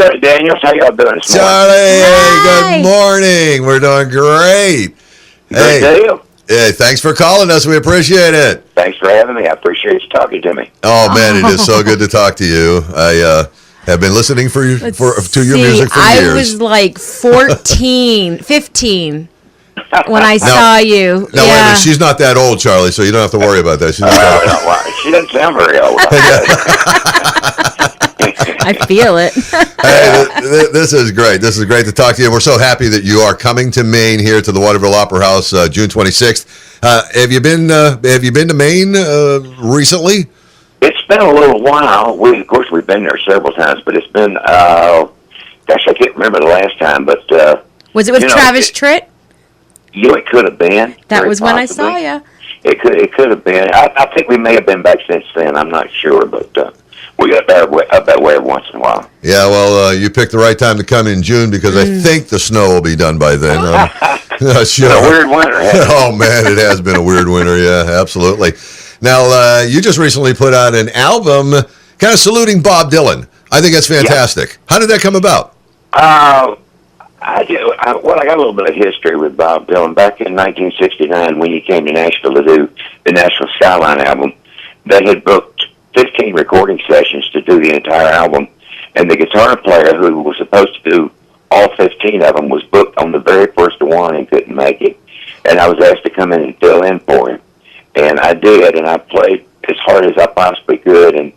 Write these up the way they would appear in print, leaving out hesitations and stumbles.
Charlie Daniels. How y'all doing this morning? Charlie, Hi. good morning. We're doing great. Good deal. Hey, thanks for calling us. We appreciate it. Thanks for having me. I appreciate you talking to me. Oh, man, it is so good to talk to you. I have been listening to your music for years. I was like 14, 15 when I saw you. Now, wait a minute. She's not that old, Charlie, so you don't have to worry about that. She's not that old. She doesn't sound very old. I feel it. Hey, this is great. This is great to talk to you. We're so happy that you are coming to Maine here to the Waterville Opera House June 26th. Have you been to Maine recently? It's been a little while. Of course, we've been there several times, but it's been, gosh, I can't remember the last time, but... was it with Travis Tritt? It could have been. That was when I saw you. It could have been. I think we may have been back since then. I'm not sure, but we got up that way every once in a while. Yeah, well, you picked the right time to come in June because I think the snow will be done by then. It's been a weird winter. Oh, man, it has been a weird winter. Yeah, absolutely. Now, you just recently put out an album kind of saluting Bob Dylan. I think that's fantastic. Yeah. How did that come about? I got a little bit of history with Bob Dylan. Back in 1969, when he came to Nashville to do the National Skyline album, they had booked 15 recording sessions to do the entire album, and the guitar player who was supposed to do all 15 of them was booked on the very first one and couldn't make it. And I was asked to come in and fill in for him. And I did, and I played as hard as I possibly could. And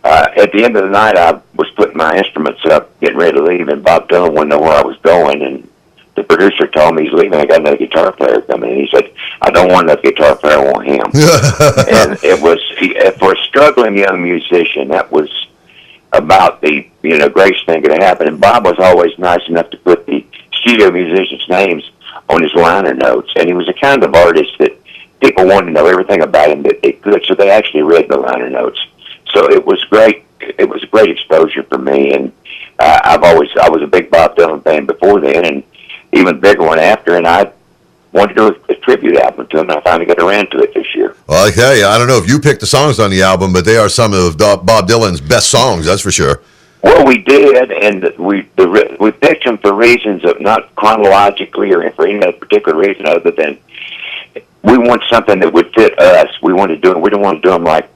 at the end of the night, I was putting my instruments up, getting ready to leave, and Bob Dylan wouldn't know where I was going. And the producer told me he's leaving. I got another guitar player coming. And he said, I don't want another guitar player, I want him. And it was, for a struggling young musician, that was about the greatest thing that could happen. And Bob was always nice enough to put the studio musicians' names on his liner notes. And he was the kind of artist that people wanted to know everything about him that they could, so they actually read the liner notes. So it was great. It was a great exposure for me, and I was a big Bob Dylan fan before then, and even bigger one after. And I wanted to do a tribute album to him, and I finally got around to it this year. Well, I tell you, I don't know if you picked the songs on the album, but they are some of Bob Dylan's best songs. That's for sure. Well, we did, and we picked them for reasons of not chronologically or for any other particular reason other than we want something that would fit us. We didn't want to do them like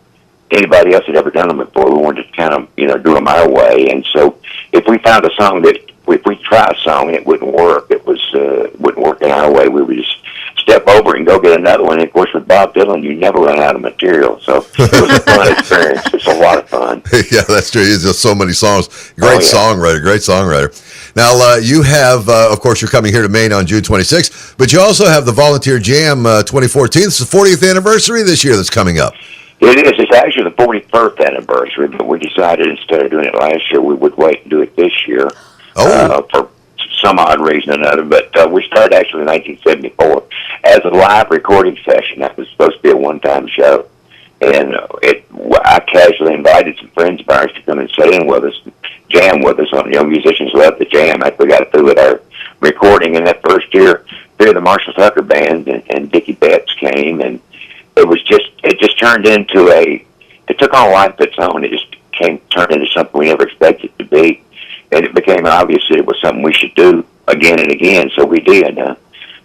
anybody else had ever done them before. We wanted to kind of, do them our way. And so if we found a song that, if we try a song and it wouldn't work, wouldn't work in our way, we would just step over and go get another one. And of course, with Bob Dylan, you never run out of material. So it was a fun experience. It's a lot of fun. Yeah, that's true. He's just so many songs. Great songwriter. Now, you have, of course, you're coming here to Maine on June 26th, but you also have the Volunteer Jam 2014. It's the 40th anniversary this year that's coming up. It is. It's actually the 41st anniversary, but we decided instead of doing it last year, we would wait and do it this year for some odd reason or another. But we started actually in 1974 as a live recording session. That was supposed to be a one-time show. And I casually invited some friends of ours to come and sit in with us, jam with us. Musicians love to jam after we got through with our recording. And that first year, three of the Marshall Tucker Band and Dickie Betts came, and it just turned into it took on a life of its own. It just turned into something we never expected it to be. And it became obvious that it was something we should do again and again. So we did.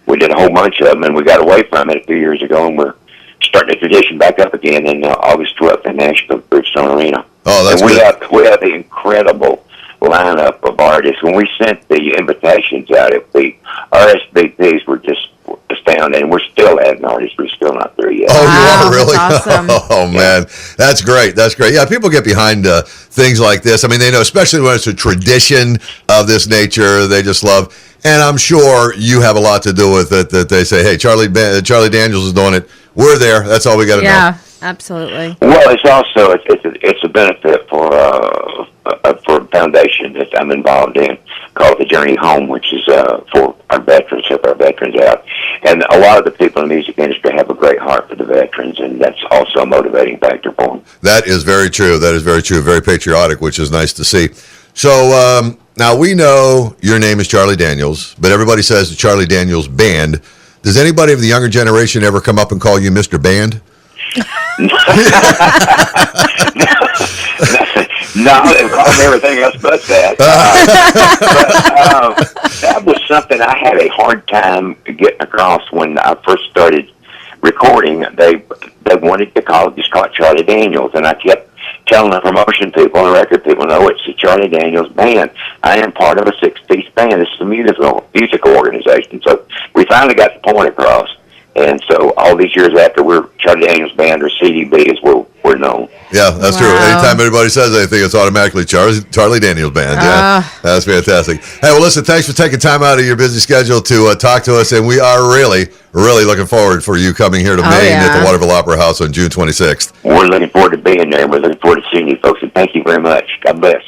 We did a whole bunch of them, and we got away from it a few years ago, and we're starting the tradition back up again in August 12th in Nashville, Bridgestone Arena. Oh, that's good. We have the incredible lineup of artists. When we sent the invitations out, the RSVPs were just astounding. We're still adding artists. We're still not there yet. Oh, wow, you are really? That's awesome. Oh, man. That's great. Yeah, people get behind things like this. I mean, they know, especially when it's a tradition of this nature, they just love. And I'm sure you have a lot to do with it, that they say, hey, Charlie Daniels is doing it. We're there. That's all we got to know. Yeah, absolutely. Well, it's also it's a benefit for a foundation that I'm involved in called the Journey Home, which is for our veterans, help our veterans out. And a lot of the people in the music industry have a great heart for the veterans, and that's also a motivating factor for them. That is very true. Very patriotic, which is nice to see. So now we know your name is Charlie Daniels, but everybody says the Charlie Daniels Band. Does anybody of the younger generation ever come up and call you Mr. Band? No, they called me everything else but that. That was something I had a hard time getting across when I first started recording. They wanted to call it Charlie Daniels, and I kept telling the promotion people and the record people, no, it's the Charlie Daniels Band. I am part of a 6-piece band. This is a musical organization. So we finally got the point across. And so all these years after, we're Charlie Daniels Band, or CDB as we're known. Yeah, that's true. Anytime anybody says anything, it's automatically Charlie Daniels Band. Yeah, that's fantastic. Hey, well, listen, thanks for taking time out of your busy schedule to talk to us, and we are really, really looking forward for you coming here to Maine at the Waterville Opera House on June 26th. We're looking forward to being there, and we're looking forward to seeing you folks, and thank you very much. God bless.